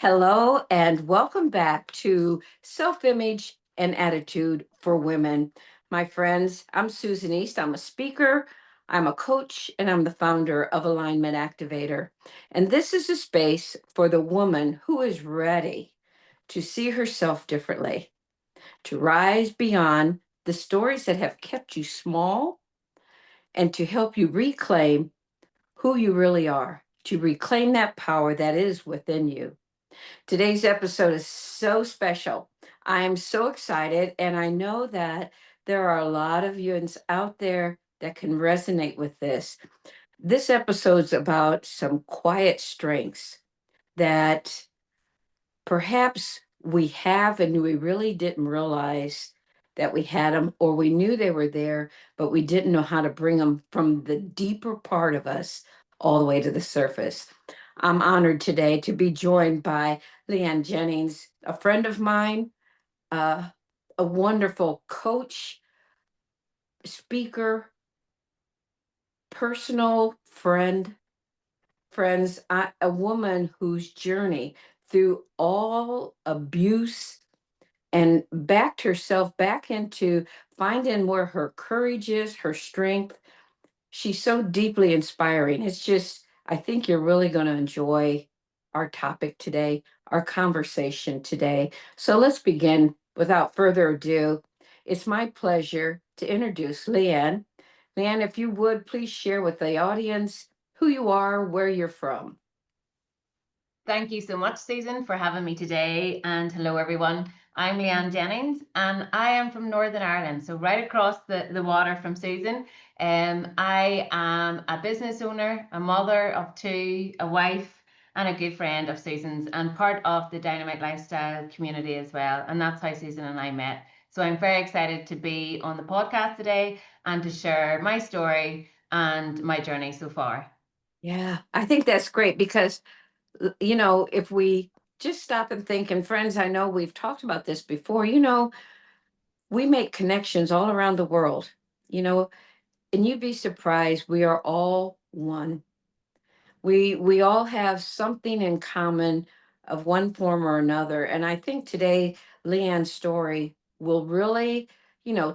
Hello, and welcome back to Self-Image and Attitude for Women. My friends, I'm Susan East. I'm a speaker, I'm a coach, and I'm the founder of Alignment Activator. And this is a space for the woman who is ready to see herself differently, to rise beyond the stories that have kept you small, and to help you reclaim who you really are, to reclaim that power that is within you. Today's episode is so special. I am so excited, and I know that there are a lot of you out there that can resonate with this. This episode's about some quiet strengths that perhaps we have and we really didn't realize that we had them, or we knew they were there, but we didn't know how to bring them from the deeper part of us all the way to the surface. I'm honored today to be joined by Leanne Jennings, a friend of mine, uh, a wonderful coach, speaker, personal friends, a woman whose journey through all abuse and backed herself back into finding where her courage is, her strength. She's so deeply inspiring. It's just, I think you're really going to enjoy our topic today, our conversation today. So let's begin without further ado. It's my pleasure to introduce Leanne. Leanne, if you would please share with the audience who you are, where you're from. Thank you so much, Susan, for having me today. And hello, everyone. I'm Leanne Jennings, and I am from Northern Ireland, so right across the water from Susan. I am a business owner, a mother of two, a wife, and a good friend of Susan's, and part of the Dynamite Lifestyle community as well. And that's how Susan and I met. So I'm very excited to be on the podcast today and to share my story and my journey so far. Yeah, I think that's great because if we just stop and think, and friends, I know we've talked about this before, we make connections all around the world, you know, and you'd be surprised, we are all one. We all have something in common of one form or another. And I think today, Leanne's story will really,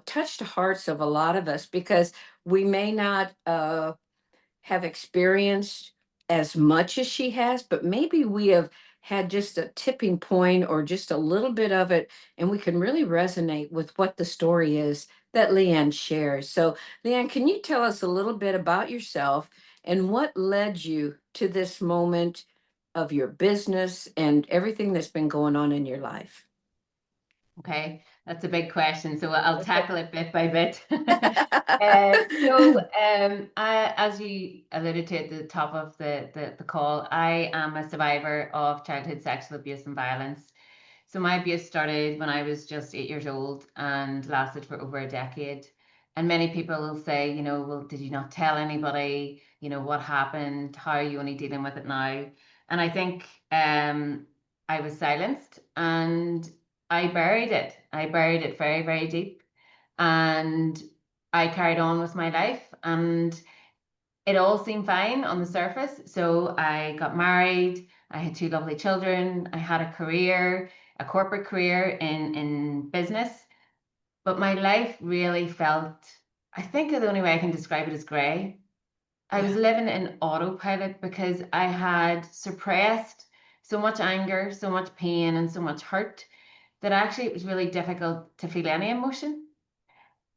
touch the hearts of a lot of us because we may not have experienced as much as she has, but maybe we have had just a tipping point or just a little bit of it, and we can really resonate with what the story is that Leanne shares. So, Leanne, can you tell us a little bit about yourself and what led you to this moment of your business and everything that's been going on in your life? Okay, that's a big question, so I'll tackle it bit by bit. As you alluded to at the top of the call, I am a survivor of childhood sexual abuse and violence. So my abuse started when I was just 8 years old and lasted for over a decade. And many people will say, well, did you not tell anybody? What happened? How are you only dealing with it now? And I think I was silenced and I buried it. I buried it very, very deep. And I carried on with my life and it all seemed fine on the surface. So I got married, I had two lovely children, I had a career, a corporate career in business. But my life really felt, I think the only way I can describe it is grey. I was Yeah. living in autopilot because I had suppressed so much anger, so much pain, and so much hurt that actually it was really difficult to feel any emotion.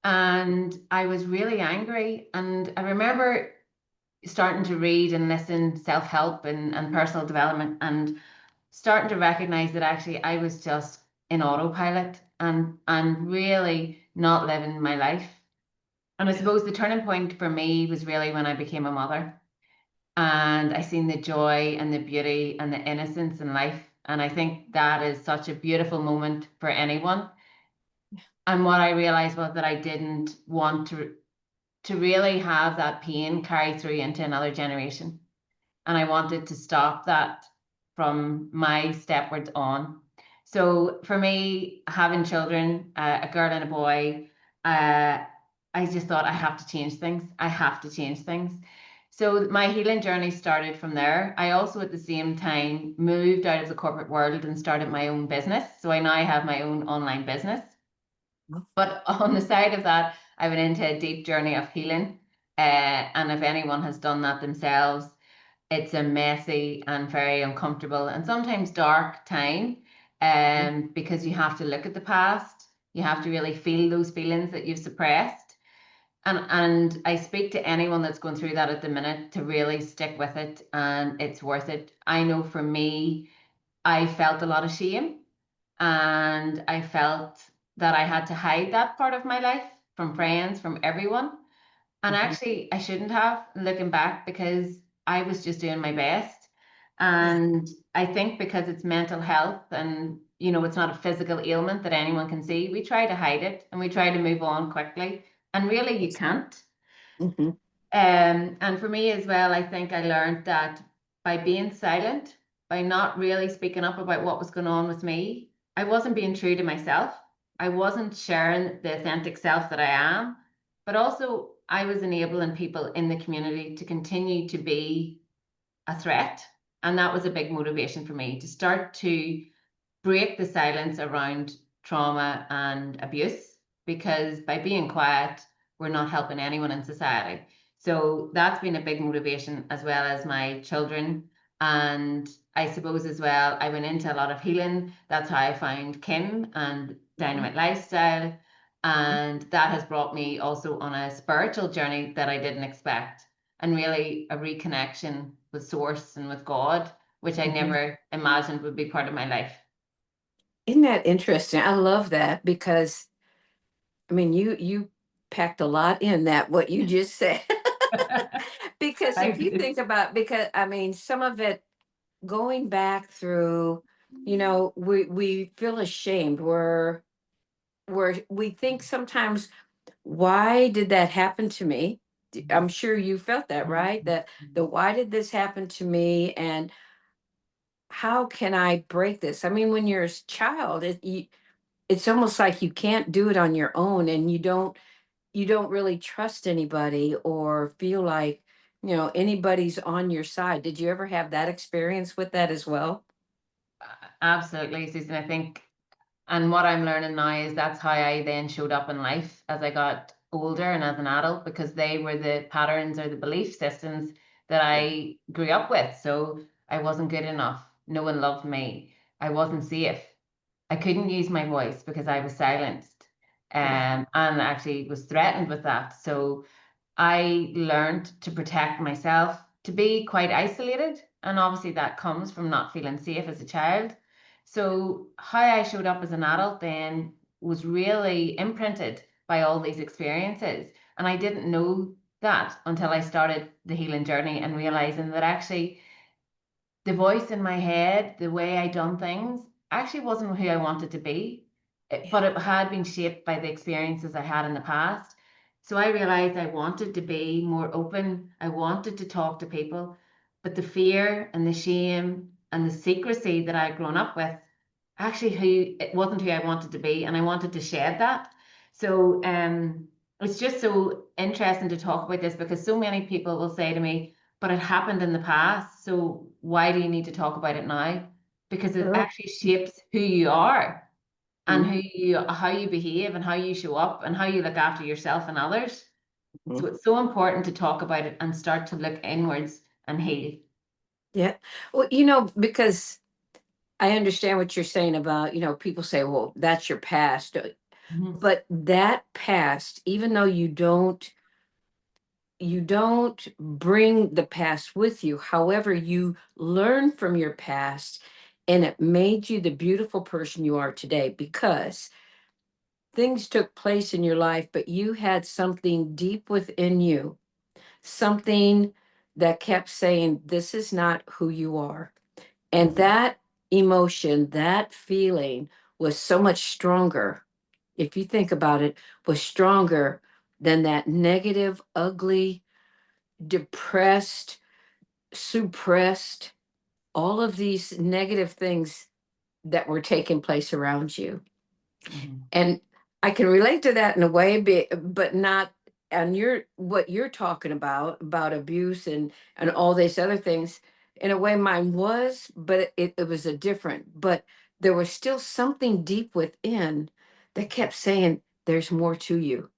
And I was really angry. And I remember starting to read and listen self-help and personal development and starting to recognize that actually I was just in autopilot and really not living my life. And I Yeah. suppose the turning point for me was really when I became a mother and I seen the joy and the beauty and the innocence in life. And I think that is such a beautiful moment for anyone. And what I realized was that I didn't want to really have that pain carry through into another generation. And I wanted to stop that from my stepwards on. So for me, having children, a girl and a boy, I just thought I have to change things. I have to change things. So my healing journey started from there. I also at the same time moved out of the corporate world and started my own business. So I now have my own online business. But on the side of that, I went into a deep journey of healing. And if anyone has done that themselves, it's a messy and very uncomfortable and sometimes dark time, because you have to look at the past. You have to really feel those feelings that you've suppressed. And I speak to anyone that's going through that at the minute to really stick with it, and it's worth it. I know for me, I felt a lot of shame, and I felt that I had to hide that part of my life from friends, from everyone. And Mhm. actually, I shouldn't have, looking back, because I was just doing my best. Yeah. And I think because it's mental health and, it's not a physical ailment that anyone can see, we try to hide it and we try to move on quickly. And really, you can't. Mhm. And for me as well, I think I learned that by being silent, by not really speaking up about what was going on with me, I wasn't being true to myself. I wasn't sharing the authentic self that I am, but also I was enabling people in the community to continue to be a threat. And that was a big motivation for me to start to break the silence around trauma and abuse, because by being quiet, we're not helping anyone in society. So that's been a big motivation, as well as my children. And I suppose as well, I went into a lot of healing. That's how I found Kim and Mhm. Dynamite Lifestyle. Mhm. And that has brought me also on a spiritual journey that I didn't expect, and really a reconnection with Source and with God, which I Mhm. never imagined would be part of my life. Isn't that interesting? I love that because I mean you packed a lot in that what you just said. Because if Thank you you. think about because I mean some of it going back through, we feel ashamed. We think sometimes, why did that happen to me? I'm sure you felt that, right? That the why did this happen to me and how can I break this? I mean, when you're a child, it's almost like you can't do it on your own and you don't really trust anybody or feel like, anybody's on your side. Did you ever have that experience with that as well? Absolutely, Susan. I think, and what I'm learning now is that's how I then showed up in life as I got older and as an adult, because they were the patterns or the belief systems that I grew up with. So I wasn't good enough. No one loved me. I wasn't safe. I couldn't use my voice because I was silenced, Yeah. and actually was threatened with that. So I learned to protect myself, to be quite isolated. And obviously, that comes from not feeling safe as a child. So, how I showed up as an adult then was really imprinted by all these experiences. And I didn't know that until I started the healing journey and realizing that actually the voice in my head, the way I done things, actually wasn't who I wanted to be, Yeah. but it had been shaped by the experiences I had in the past. So I realized I wanted to be more open. I wanted to talk to people, but the fear and the shame and the secrecy that I'd grown up with, actually who it wasn't who I wanted to be, and I wanted to shed that. So it's just so interesting to talk about this, because so many people will say to me, but it happened in the past. So why do you need to talk about it now? Because it Oh. actually shapes who you are, and Mhm. how you behave and how you show up and how you look after yourself and others. So Mhm. it's so important to talk about it and start to look inwards and heal. Yeah. Well, because I understand what you're saying about, people say, well, that's your past. Mhm. But that past, even though you don't bring the past with you. However, you learn from your past and it made you the beautiful person you are today because things took place in your life, but you had something deep within you, something that kept saying, this is not who you are. And Mhm. that emotion, that feeling was so much stronger, if you think about it, was stronger than that negative, ugly, depressed, suppressed, all of these negative things that were taking place around you. Mhm. And I can relate to that in a way, but not. and what you're talking about abuse and all these other things, in a way mine was, but it was a different, but there was still something deep within that kept saying, there's more to you.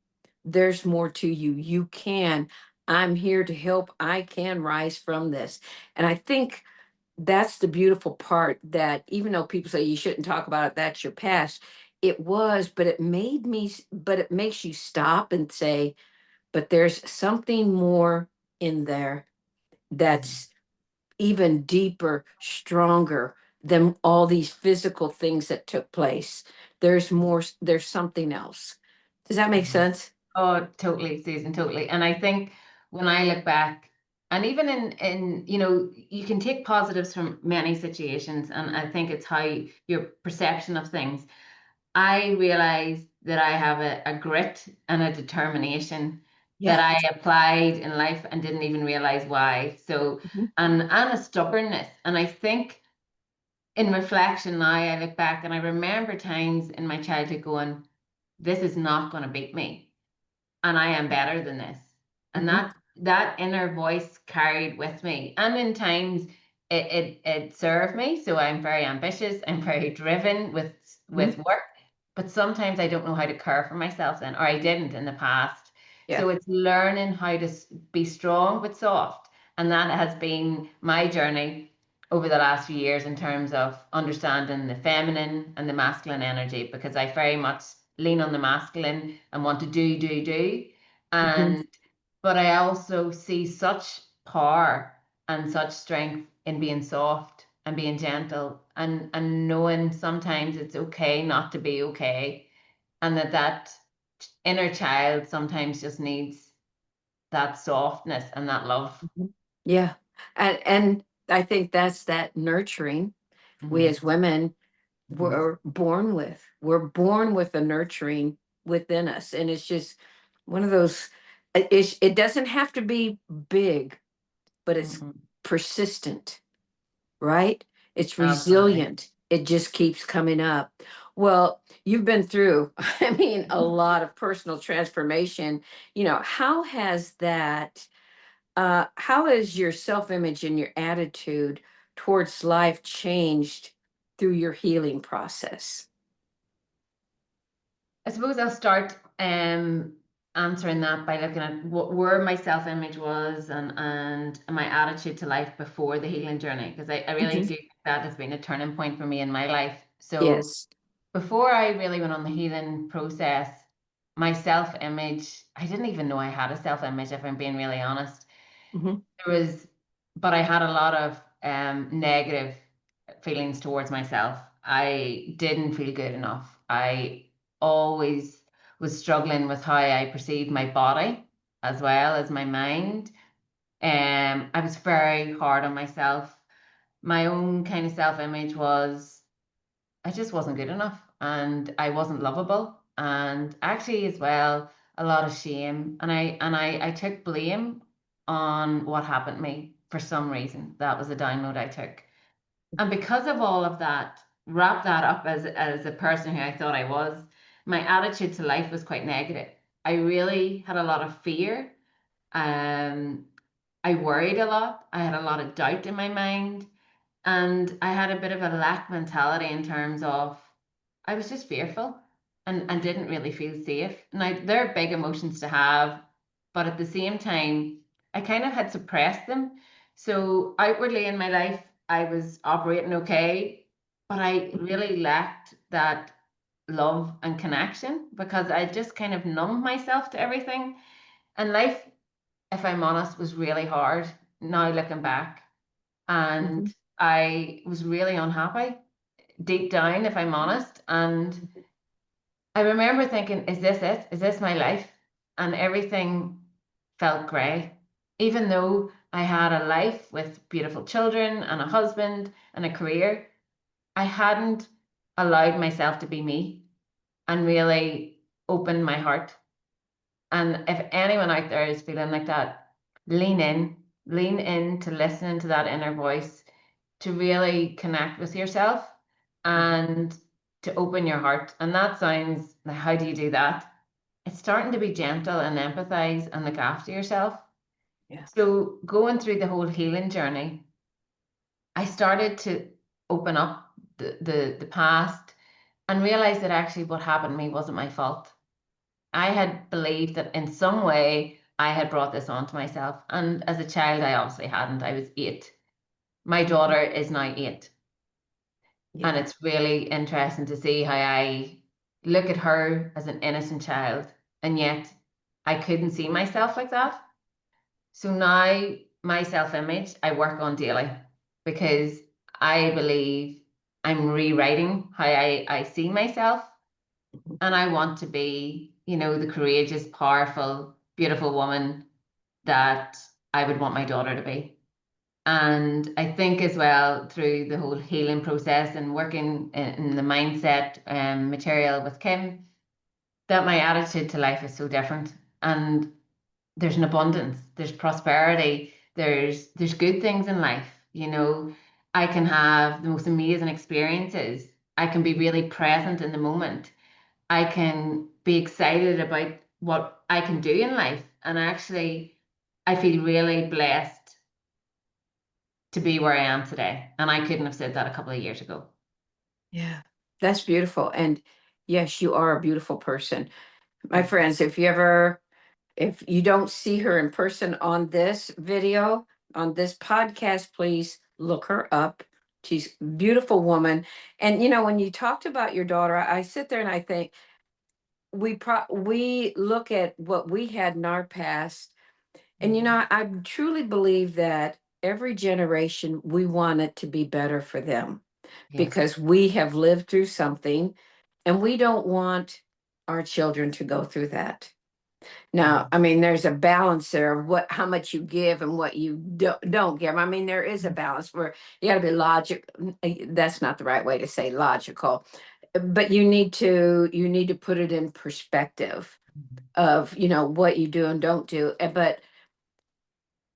There's more to you. You can. I'm here to help. I can rise from this. And I think that's the beautiful part, that even though people say you shouldn't talk about it, that's your past, it was, but it made me, but it makes you stop and say, but there's something more in there Mhm. that's even deeper, stronger than all these physical things that took place. There's more, there's something else. Does that make Mhm. sense? Oh, totally, Susan, totally. And I think when I look back, and even in you can take positives from many situations, and I think it's how your perception of things. I realized that I have a grit and a determination that Yeah. I applied in life and didn't even realize why. So, Mhm. and a stubbornness. And I think in reflection now, I look back and I remember times in my childhood going, this is not going to beat me and I am better than this. And Mhm. that inner voice carried with me. And in times it served me. So I'm very ambitious, I'm very driven Mhm. with work. But sometimes I don't know how to care for myself then, or I didn't in the past. Yeah. So it's learning how to be strong but soft. And that has been my journey over the last few years in terms of understanding the feminine and the masculine energy, because I very much lean on the masculine and want to do. Mhm. And but I also see such power and such strength in being soft and being gentle and knowing sometimes it's okay not to be okay, and that inner child sometimes just needs that softness and that love. Mhm. Yeah. And I think that's that nurturing we Hmm. as women Hmm. were born with. We're born with a nurturing within us. And it's just one of those, it doesn't have to be big, but it's Hmm. persistent, right? It's Absolutely. resilient. It just keeps coming up. Well, you've been through, I mean, a lot of personal transformation. How has that, how has your self-image and your attitude towards life changed through your healing process? I suppose I'll start answering that by looking at where my self-image was and my attitude to life before the healing journey, because I really Mhm. do think that has been a turning point for me in my life. So Yes. before I really went on the healing process, my self-image, I didn't even know I had a self-image, if I'm being really honest. Mhm. There was, but I had a lot of negative feelings towards myself. I didn't feel good enough. I always was struggling with how I perceived my body as well as my mind. I was very hard on myself. My own kind of self-image was I just wasn't good enough and I wasn't lovable. And actually as well, a lot of shame. And I took blame on what happened to me for some reason. That was a download I took. And because of all of that, wrap that up as a person who I thought I was, my attitude to life was quite negative. I really had a lot of fear. Um, I worried a lot. I had a lot of doubt in my mind. And I had a bit of a lack mentality in terms of I was just fearful and didn't really feel safe. Now, they're big emotions to have, but at the same time, I kind of had suppressed them. So outwardly in my life, I was operating okay, but I really lacked that love and connection because I just kind of numbed myself to everything. And life, if I'm honest, was really hard now looking back. And Mhm. I was really unhappy deep down, if I'm honest. And I remember thinking, is this it? Is this my life? And everything felt grey. Even though I had a life with beautiful children and a husband and a career, I hadn't allowed myself to be me and really open my heart. And if anyone out there is feeling like that, lean in to listening to that inner voice, to really connect with yourself Mhm. and to open your heart. And that sounds like, how do you do that? it's starting to be gentle and empathize and look after yourself. Yeah. So going through the whole healing journey, I started to open up the past and realize that actually what happened to me wasn't my fault. I had believed that in some way I had brought this on to myself. And as a child, I obviously hadn't. I was 8. My daughter is now 8. And Yeah. it's really interesting to see how I look at her as an innocent child. And yet I couldn't see myself like that. So now my self-image I work on daily because I believe I'm rewriting how I see myself, and I want to be, the courageous, powerful, beautiful woman that I would want my daughter to be. And I think as well through the whole healing process and working in the mindset material with Kim, that my attitude to life is so different. And there's an abundance, there's prosperity, there's good things in life. I can have the most amazing experiences. I can be really present in the moment. I can be excited about what I can do in life. And actually, I feel really blessed to be where I am today. And I couldn't have said that a couple of years ago. Yeah. That's beautiful. And yes, you are a beautiful person. My Thank friends, if you don't see her in person on this video, on this podcast, please look her up. She's a beautiful woman. And when you talked about your daughter, I sit there and I think we look at what we had in our past, and you. I truly believe that every generation we want it to be better for them Yes. because we have lived through something and we don't want our children to go through that. Now, Mhm. I mean, there's a balance there of how much you give and what you don't give. I mean, there is a balance where you got to be logic. That's not the right way to say logical, but you need to put it in perspective of what you do and don't do. But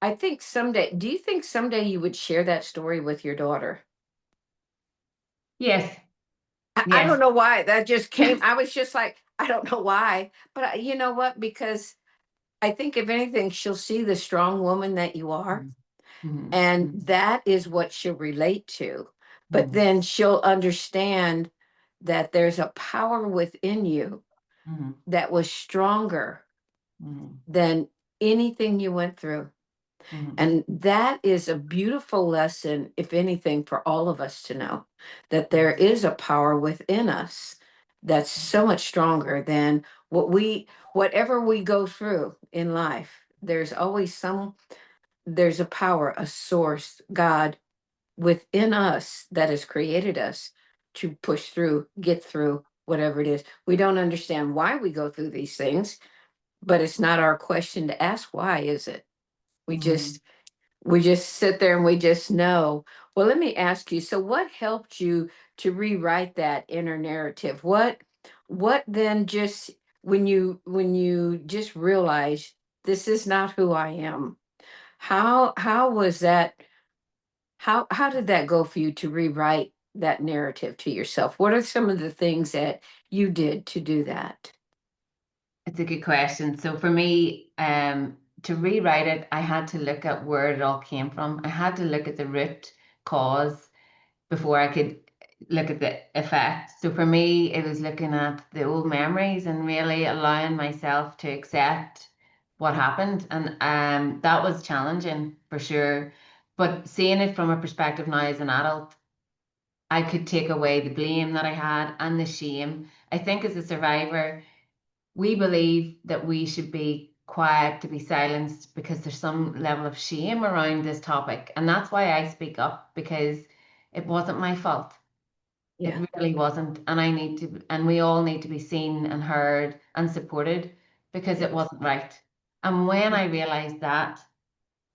I think someday, do you think someday you would share that story with your daughter? Yes. I Yes. don't know why that just came. I was just like, I don't know why, but you know what? Because I think if anything, she'll see the strong woman that you are, Mhm. and Mhm. that is what she'll relate to. But Mhm. then she'll understand that there's a power within you Mhm. that was stronger Mhm. than anything you went through. Mhm. And that is a beautiful lesson, if anything, for all of us to know that there Yes. is a power within us that's so much stronger than whatever we go through in life. There's a power, a source, God within us that has created us to push through, get through whatever it is. We don't understand why we go through these things, but it's not our question to ask why, is it? We Mhm. just we just sit there and we just know. Well, let me ask you, so what helped you to rewrite that inner narrative? What then, just when you just realize this is not who I am? How was that? How did that go for you to rewrite that narrative to yourself? What are some of the things that you did to do that? It's a good question. So for me, to rewrite it, I had to look at where it all came from. I had to look at the root cause before I could look at the effect. So for me, it was looking at the old memories and really allowing myself to accept what happened. And that was challenging for sure. But seeing it from a perspective now as an adult, I could take away the blame that I had and the shame. I think as a survivor, we believe that we should be quiet, to be silenced, because there's some level of shame around this topic. And that's why I speak up, because it wasn't my fault. It Yeah, really wasn't. And and we all need to be seen and heard and supported because yeah, it wasn't right. And when I realized that,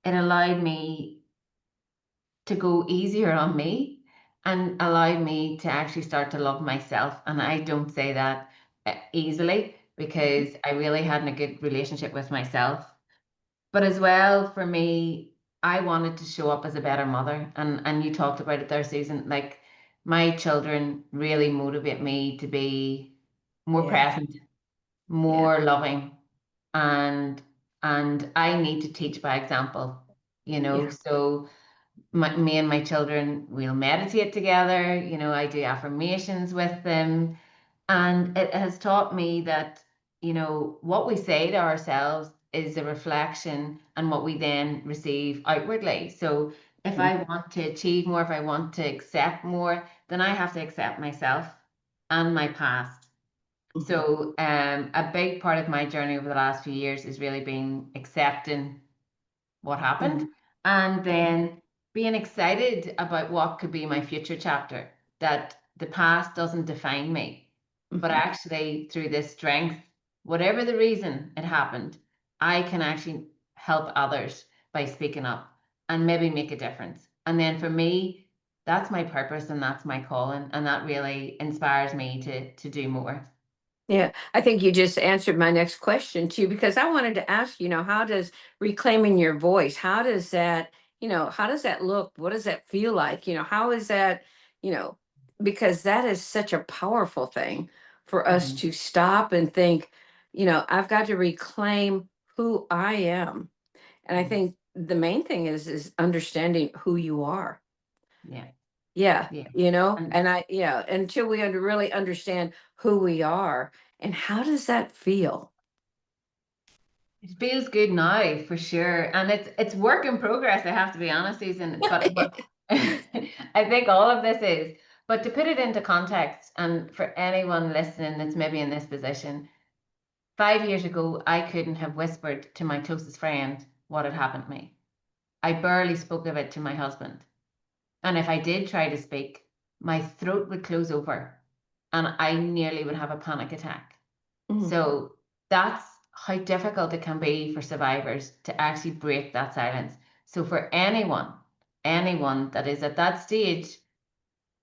it allowed me to go easier on me and allowed me to actually start to love myself. And I don't say that easily because I really hadn't a good relationship with myself. But as well, for me, I wanted to show up as a better mother. And you talked about it there, Susan. Like my children really motivate me to be more yeah, present, Yeah. more loving, and I need to teach by example, Yeah. so me and my children, we'll meditate together. I do affirmations with them. And it has taught me that, what we say to ourselves is a reflection and what we then receive outwardly. So if Mhm. I want to achieve more, if I want to accept more, then I have to accept myself and my past. Mhm. So a big part of my journey over the last few years is really being accepting what happened, Mhm. and then being excited about what could be my future chapter, that the past doesn't define me, but Mhm. actually through this strength, whatever the reason it happened, I can actually help others by speaking up and maybe make a difference. And then for me, that's my purpose and that's my calling, and that really inspires me to do more. Yeah, I think you just answered my next question too, because I wanted to ask, how does reclaiming your voice, how does that look? What does that feel like? How is that, you know, because that is such a powerful thing for us Mhm. to stop and think, I've got to reclaim who I am. And I Mhm. think the main thing is understanding who you are. Yeah, Yeah, yeah. and And until we really understand who we are and how does that feel? it feels good now for sure, and it's work in progress. I have to be honest, Susan. But I think all of this is. But to put it into context, and for anyone listening that's maybe in this position, 5 years ago, I couldn't have whispered to my closest friend what had happened to me. I barely spoke of it to my husband, and if I did try to speak, my throat would close over, and I nearly would have a panic attack. Mhm, So that's how difficult it can be for survivors to actually break that silence. So for anyone that is at that stage,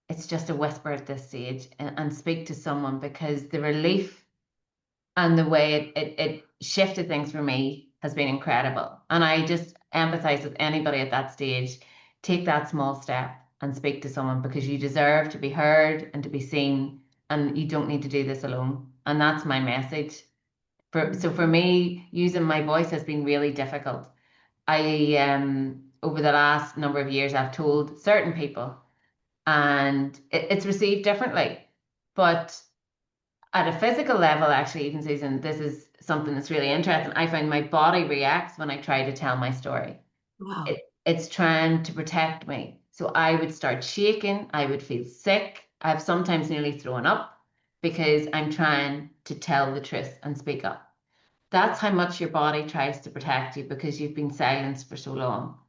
it's just a whisper at this stage, and speak to someone, because the relief and the way it shifted things for me has been incredible. And I just empathize with anybody at that stage. Take that small step and speak to someone, because you deserve to be heard and to be seen, and you don't need to do this alone. And that's my message. So mhm. for me, using my voice has been really difficult. I over the last number of years, I've told certain people, and it's received differently. But at a physical level, actually, even Susan, this is something that's really interesting. I find my body reacts when I try to tell my story. Wow. It's trying to protect me. So I would start shaking, I would feel sick. I've sometimes nearly thrown up because I'm trying to tell the truth and speak up. That's how much your body tries to protect you, because you've been silenced for so long.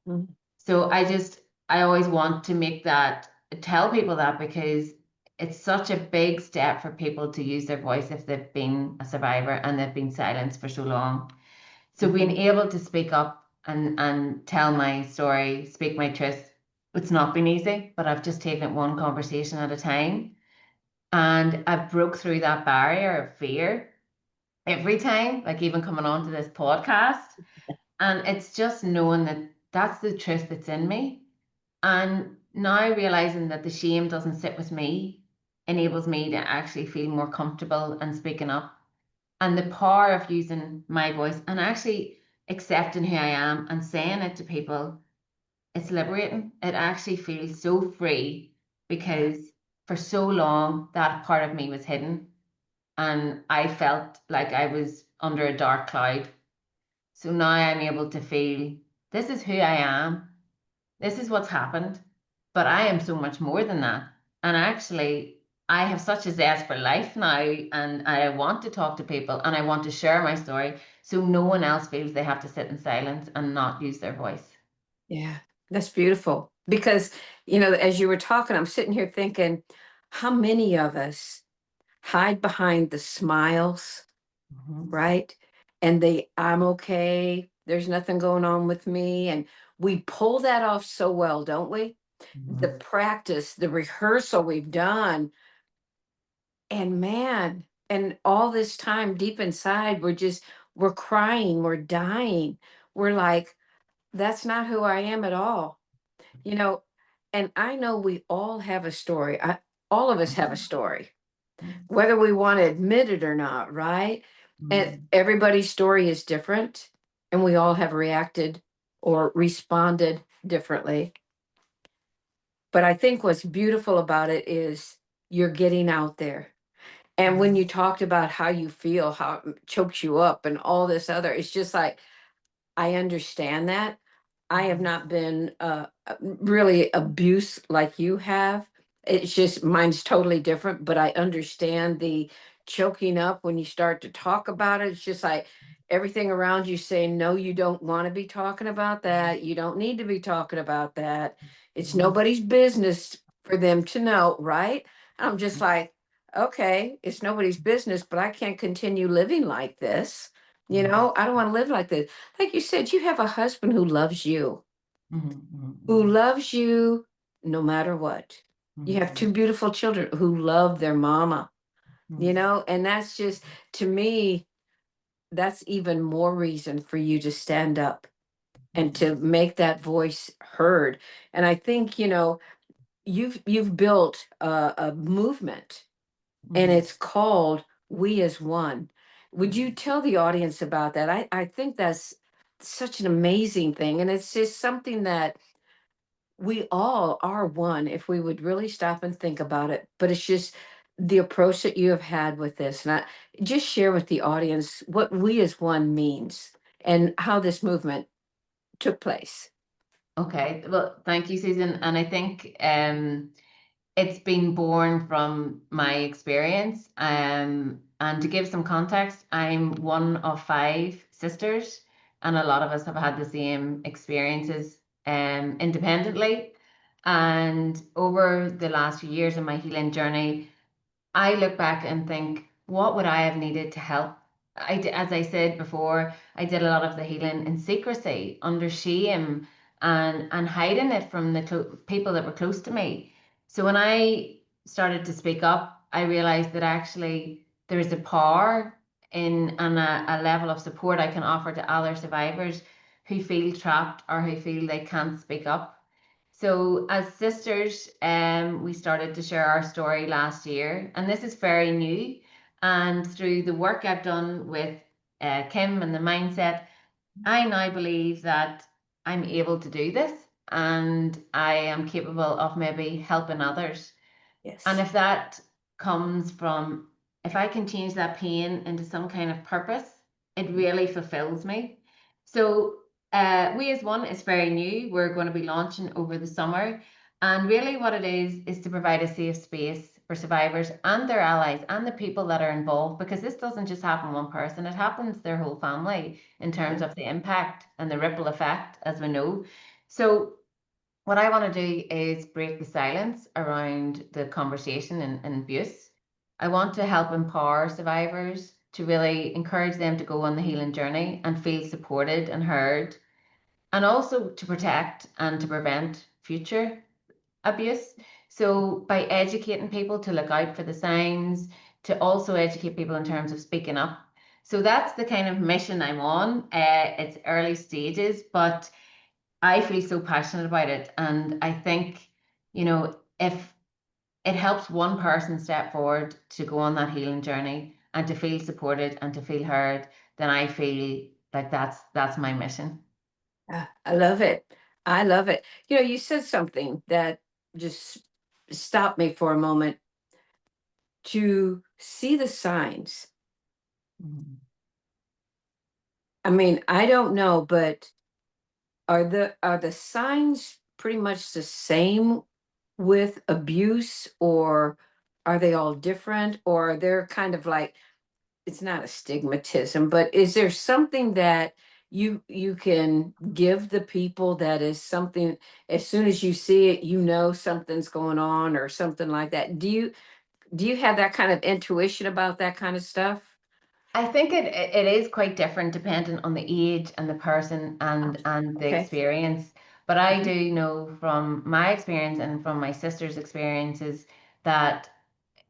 Mhm, So I always want to tell people that, because it's such a big step for people to use their voice if they've been a survivor and they've been silenced for so long. So being mhm. able to speak up and tell my story, speak my truth, it's not been easy, but I've just taken it one conversation at a time. And I've broke through that barrier of fear every time, like even coming on to this podcast. And it's just knowing that that's the truth that's in me. And now realizing that the shame doesn't sit with me enables me to actually feel more comfortable and speaking up. And the power of using my voice and actually accepting who I am and saying it to people, it's liberating. It actually feels so free, Yeah. because for so long that part of me was hidden, and I felt like I was under a dark cloud. So now I'm able to feel this is who I am, this is what's happened, but I am so much more than that. And actually, I have such a zest for life now, and I want to talk to people and I want to share my story, so no one else feels they have to sit in silence and not use their voice. Yeah. That's beautiful. Because, as you were talking, I'm sitting here thinking, how many of us hide behind the smiles, Mhm. right? And I'm okay. There's nothing going on with me. And we pull that off so well, don't we? The Mhm. practice, the rehearsal we've done. And man, and all this time deep inside, we're crying, we're dying. We're like, that's not who I am at all. You know, and I know we all have a story. All of us have a story. whether we want to admit it or not, right? And Mm, everybody's story is different, and we all have reacted or responded differently. But I think what's beautiful about it is you're getting out there. And when mm, you talked about how you feel, how it chokes you up, and all this other, it's just like, I understand that. I have mm, not been really abuse like you have. It's just mine's totally different, but I understand the choking up when you start to talk about it. It's just like everything around you saying, no, you don't want to be talking about that. You don't need to be talking about that. It's mm, nobody's business for them to know, right? I'm just like, okay, it's nobody's business, but I can't continue living like this. mm, I don't want to live like this. Like you said, you have a husband mm, mm, who mm, loves you no matter what. You have mm, two beautiful children who love their mama, mm, and that's just, to me, that's even more reason for you to stand up and mm, to make that voice heard. And I think, you've built a movement, and mm, it's called We as One. Would you mm. tell the audience about that? I think that's such an amazing thing. And it's just something that we all are one if we would really stop and think about it. But it's just the approach that you have had with this. And just share with the audience what We as One means and how this movement took place. Okay, well, thank you, Susan. And I think it's been born from my experience. And to give some context, I'm one of five sisters, and a lot of us have had the same experiences independently. And over the last few years in my healing journey, I look back and think, what would I have needed to help? As I said before, I did a lot of the healing in secrecy, under shame, and hiding it from the people that were close to me. So when I started to speak up, I realized that actually there is a power in and a level of support I can offer to other survivors who feel trapped or who feel they can't speak up. So, as sisters, we started to share our story last year, and this is very new. And through the work I've done with Kim and the mindset, I now believe that I'm able to do this and I am capable of maybe helping others. And Yes. if that comes from, if I can change that pain into some kind of purpose, it really fulfills me. So, We as One is very new. We're going to be launching over the summer. And really, what it is to provide a safe space for survivors and their allies and the people that are involved, because this doesn't just happen one person, it happens their whole family in terms Yeah. of the impact and the ripple effect, as we know. So, what I want to do is break the silence around the conversation and abuse. I want to help empower survivors to really encourage them to go on the healing journey and feel supported and heard, and also to protect and to prevent future abuse. So, by educating people to look out for the signs, to also educate people in terms of speaking up. So, that's the kind of mission I'm on. It's early stages, but I feel so passionate about it. And I think, if it helps one person step forward to go on that healing journey and to feel supported and to feel heard, then I feel like that's my mission. I love it. I love it. You said something that just stopped me for a moment, to see the signs. Mhm. I mean, I don't know, but are the signs pretty much the same with abuse, or are they all different, or they're kind of like, it's not a stigmatism, but is there something that you can give the people that is something, as soon as you see it, something's going on or something like that? Do you have that kind of intuition about that kind of stuff? I think it is quite different depending on the age and the person Oh, and the okay. experience. But I Mhm. do know from my experience and from my sister's experiences that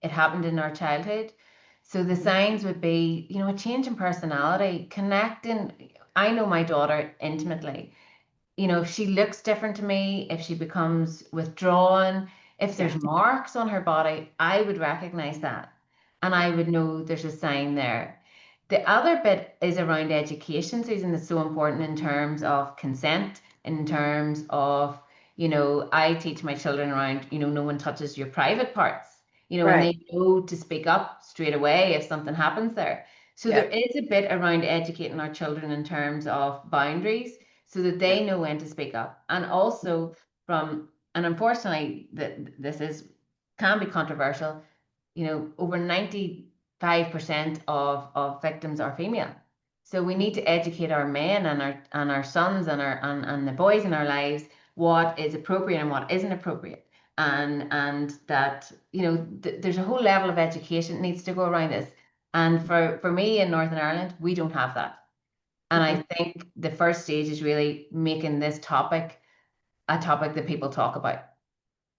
it happened in our childhood. So the Mhm. signs would be, a change in personality, connecting. I know my daughter intimately. If she looks different to me, if she becomes withdrawn, if Yeah. there's marks on her body, I would recognize that. and I would know there's a sign there. The other bit is around education, Susan, is so important in terms of consent, in terms of, I teach my children around, no one touches your private parts, and Right. they know to speak up straight away if something happens there. So there Yep. is a bit around educating our children in terms of boundaries so that they Yep. know when to speak up. And also and unfortunately, this is can be controversial, over 95% of victims are female. So we need to educate our men and our sons and the boys in our lives what is appropriate and what isn't appropriate. And that, there's a whole level of education that needs to go around this. And for me in Northern Ireland, we don't have that. And Mhm. I think the first stage is really making this topic a topic that people talk about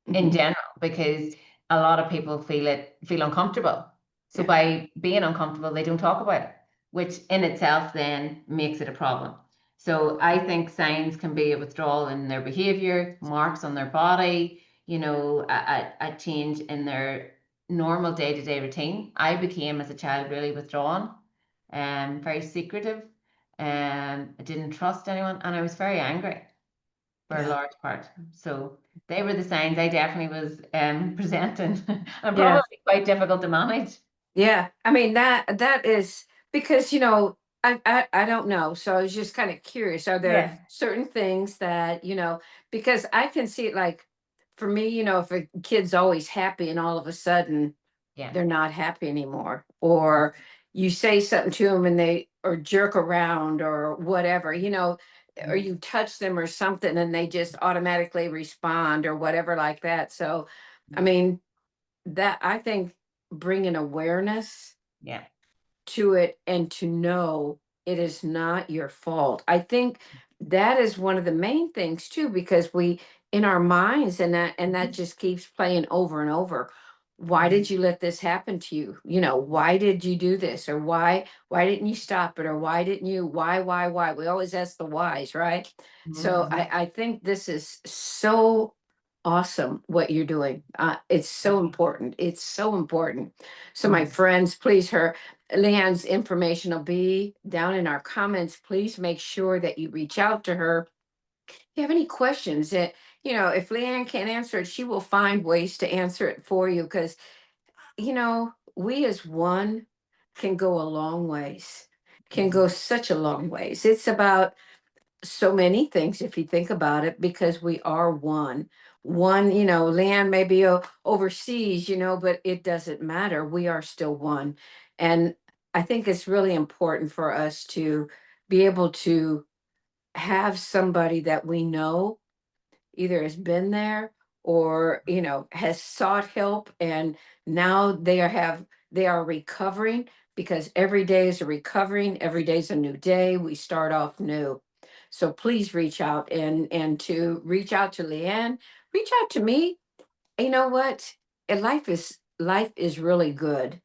in Mhm. general, because a lot of people feel uncomfortable. So Yeah. by being uncomfortable, they don't talk about it, which in itself then makes it a problem. So I think signs can be a withdrawal in their behavior, marks on their body, a change in their normal day-to-day routine. I became as a child really withdrawn and very secretive, and I didn't trust anyone, and I was very angry for a Yeah. large part. So they were the signs I definitely was presenting and Yeah. probably quite difficult to manage. Yeah, I mean that is because I don't know. So I was just kind of curious. Are there Yeah, certain things that because I can see it like for me, if a kid's always happy and all of a sudden yeah. they're not happy anymore, or you say something to them and they or jerk around or whatever, or Mhm. you touch them or something and they just automatically respond or whatever like that. So, I mean, that I think bringing awareness Yeah. to it and to know it is not your fault. I think that is one of the main things too, because we in our minds and that Mhm. just keeps playing over and over. Why did Mhm. you let this happen to you? Why did you do this? Or why didn't you stop it? Or why didn't you why? We always ask the whys, right? So Mhm. I think this is so awesome what you're doing. It's so Thank you. important. It's so important. So my Mhm. friends, please her Leanne's information will be down in our comments. Please make sure that you reach out to her. If you have any questions that, if Leanne can't answer it, she will find ways to answer it for you because, we as one can go a long ways, can Mhm. go such a long ways. It's about so many things if you think about it because we are one. One, Leanne may be overseas, but it doesn't matter. We are still one. And I think it's really important for us to be able to have somebody that we know either has been there or has sought help and now they are recovering because every day is a recovering, every day is a new day, we start off new. So please reach out and to reach out to Leanne, reach out to me. You know what, and life is really good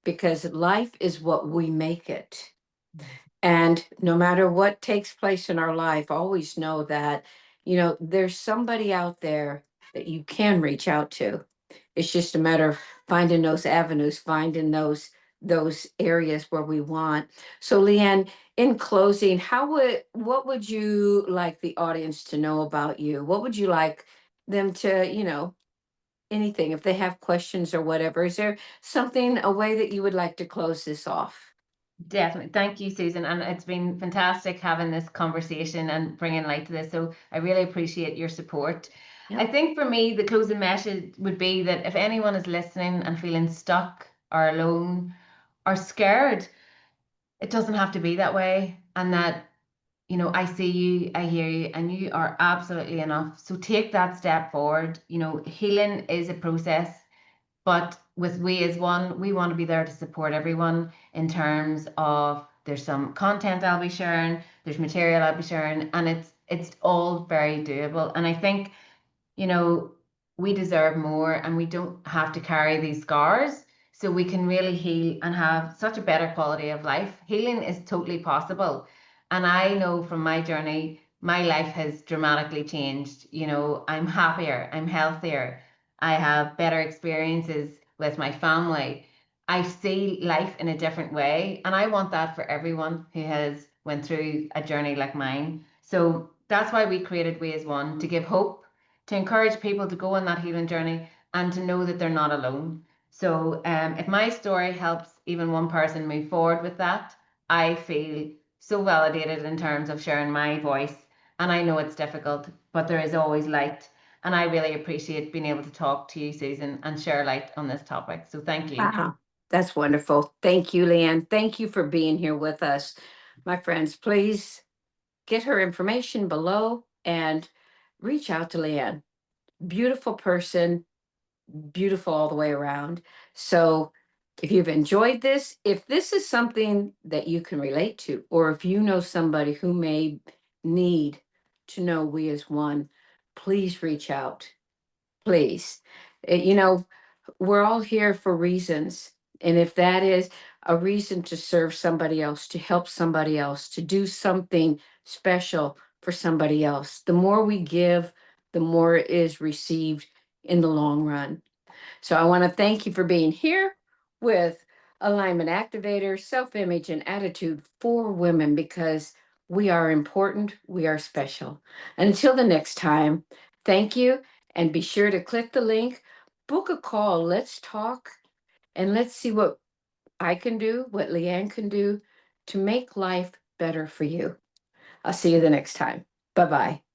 because life is what we make it. And no matter what takes place in our life, always know that, there's somebody out there that you can reach out to. It's just a matter of finding those avenues, finding those areas where we want. So Leanne, in closing, what would you like the audience to know about you? What would you like them to, anything, if they have questions or whatever? Is there something, a way that you would like to close this off? Definitely. Thank you, Susan. And it's been fantastic having this conversation and bringing light to this. So I really appreciate your support. I Yep. think for me, the closing message would be that if anyone is listening and feeling stuck or alone or scared, it doesn't have to be that way. And that, I see you, I hear you, and you are absolutely enough. So take that step forward. Healing is a process. But with We as One, we want to be there to support everyone in terms of there's some content I'll be sharing, there's material I'll be sharing, and it's all very doable. And I think, you know, we deserve more and we don't have to carry these scars. So we can really heal and have such a better quality of life. Healing is totally possible. And I know from my journey, my life has dramatically changed. I'm happier, I'm healthier, I have better experiences with my family. I see life in a different way, and I want that for everyone who has went through a journey like mine. So that's why we created We As One, to give hope, to encourage people to go on that healing journey, and to know that they're not alone. So if my story helps even one person move forward with that, I feel so validated in terms of sharing my voice. And I know it's difficult, but there is always light. And I really appreciate being able to talk to you, Susan, and share light on this topic. So thank you. Wow, that's wonderful. Thank you, Leanne. Thank you for being here with us. My friends, please get her information below and reach out to Leanne. Beautiful person, beautiful all the way around. So, if you've enjoyed this, if this is something that you can relate to, or if you know somebody who may need to know We As One, please reach out. Please. You know, we're all here for reasons. And if that is a reason to serve somebody else, to help somebody else, to do something special for somebody else, the more we give, the more is received in the long run. So I want to thank you for being here with Alignment Activator, Self Image, and Attitude for Women, because we are important, we are special. Until the next time, thank you, and be sure to click the link, book a call, let's talk, and let's see what I can do, what Leanne can do to make life better for you. I'll see you the next time. Bye bye.